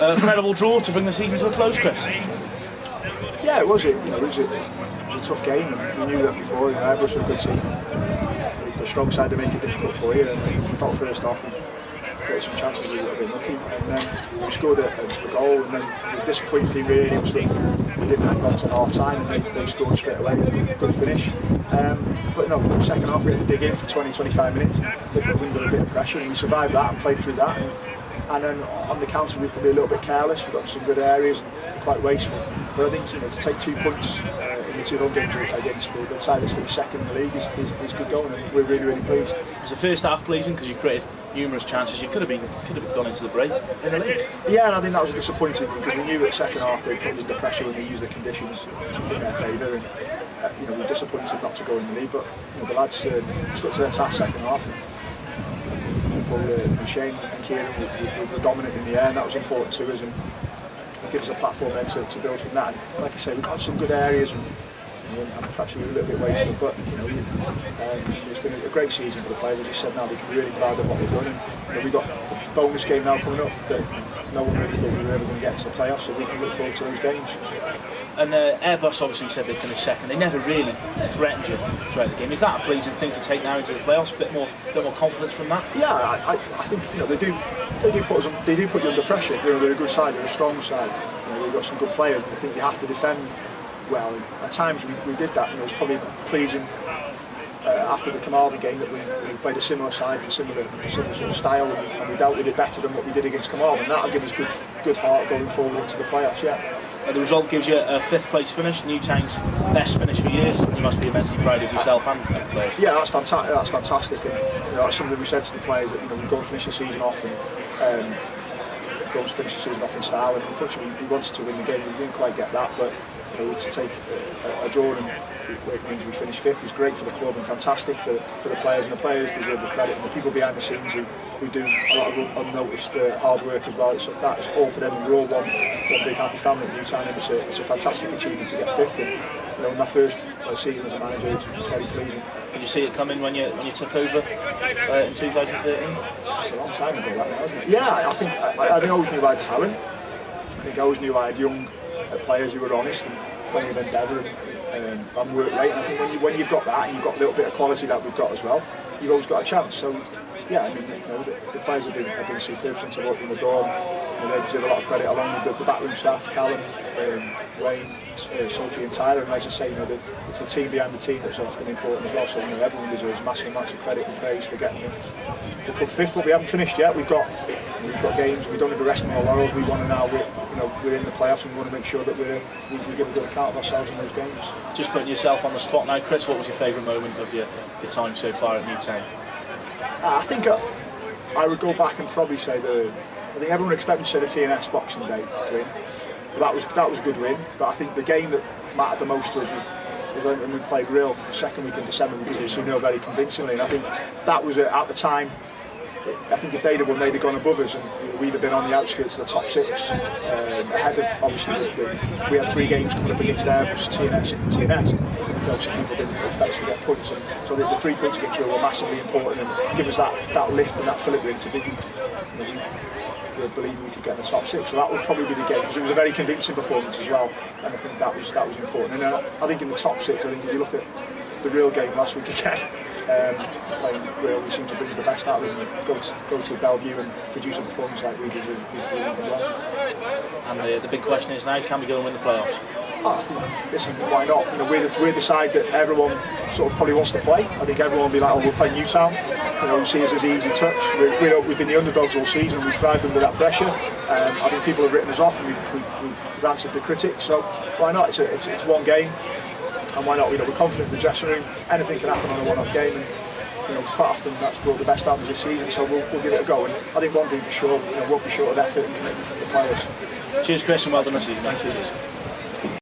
Incredible draw to bring the season to a close, Chris. Yeah, it was. It was a tough game, and we knew that before. Airbus were a good team. The strong side, they make it difficult for you. And we felt first off, we created some chances. We were a bit lucky, and then we scored a goal. And then the disappointing thing really was that we didn't hang on till half time, and they scored straight away. It was a good finish. But no, second half we had to dig in for 20-25 minutes. They put us under a bit of pressure, and we survived that and played through that. And then on the counter we were probably a little bit careless. We got some good areas, quite wasteful. But I think to take 2 points in the 2 home games against the side that's finished second in the league is good going, and we're really pleased. Was the first half pleasing because you created numerous chances? You could have gone into the break in the league. Yeah, and I think that was a disappointing thing because we knew at the second half they put us under pressure when they used the conditions in their favour, and we were disappointed not to go in the league. But the lads stuck to their task second half. People, Shane and Kieran were dominant in the air, and that was important to us. And it gives us a platform then to build from that. And like I say, we got some good areas, and perhaps we were a little bit wasteful, but it's been a great season for the players. As I said, now they can be really proud of what they've done, and we've got a bonus game now coming up that no one really thought we were ever going to get to the playoffs, so we can look forward to those games. And Airbus obviously said they finished second. They never really threatened you throughout the game. Is that a pleasing thing to take now into the playoffs? A bit more confidence from that. Yeah, I think they do put you under pressure. They're a good side. They're a strong side. They've got some good players, and I think you have to defend well. And at times we did that. It was probably pleasing after the Camaldi game that we played a similar side and similar sort of style, and we dealt with it better than what we did against Camaldi, and that'll give us good heart going forward into the playoffs. Yeah. The result gives you a 5th place finish, Newtown's best finish for years. You must be immensely proud of yourself and the players. Yeah, that's fantastic, and that's something we said to the players that we go and finish the season off and go and finish the season off in style. And unfortunately, we wanted to win the game, we didn't quite get that, but to take a draw and it means we finish 5th is great for the club and fantastic for the players, and the players deserve the credit, and the people behind the scenes who do a lot of unnoticed hard work as well. That's all for them, and we're all one big happy family at Newtown, and it's a fantastic achievement to get 5th. And in my first season as a manager, it's very pleasing. Did you see it coming when you took over in 2013? That's a long time ago, that now, isn't it? Yeah, I think I always knew I had talent. I think I always knew I had young players who were honest and plenty of endeavour and work rate. And I think when you've got that and you've got a little bit of quality that we've got as well, you've always got a chance. So yeah, I mean, the players have been superb since I walked in the door. They deserve a lot of credit, along with the backroom staff, Callum, Wayne, Sophie and Tyler. And as I say, it's the team behind the team that's often important as well. So everyone deserves massive amounts of credit and praise for getting the club 5th. But we haven't finished yet. We've got games. We don't need to rest on our laurels. We want to now. We're in the playoffs, and we want to make sure that we give a good account of ourselves in those games. Just putting yourself on the spot now, Chris. What was your favourite moment of your time so far at Newtown? I think I would go back and probably say I think everyone expected to say the TNS Boxing Day win. That was a good win, but I think the game that mattered the most to us was when we played Real second week in December. We beat 2-0 very convincingly, and I think that was at the time. I think if they'd have won, they'd have gone above us, and we'd have been on the outskirts of the top 6. Ahead of, obviously, we had 3 games coming up against Airbus, TNS and TNS. Obviously, people didn't expect us to get points, and so the 3 points against Real were massively important and give us that lift and that fillip really to think we were believing we could get in the top 6. So that would probably be the game, because it was a very convincing performance as well, and I think that was important. And I think in the top 6, I think if you look at the Real game last week again. Playing Real, we seem to bring the best out of us, and go to Bellevue and produce a performance like we did is brilliant as well. And the big question is now, can we go and win the playoffs? I think, listen, why not? We're the side that everyone sort of probably wants to play. I think everyone will be like, we'll play Newtown. We'll see us as easy touch. We've been the underdogs all season. We've thrived under that pressure. I think people have written us off, and we've answered the critics. So why not? It's one game. And why not? We're confident in the dressing room. Anything can happen on a one-off game, and quite often that's brought the best out of us this season. So we'll give it a go. And I think one thing for sure, won't be short of effort and commitment from the players. Cheers, Chris, and well done this season. Thank you. Cheers.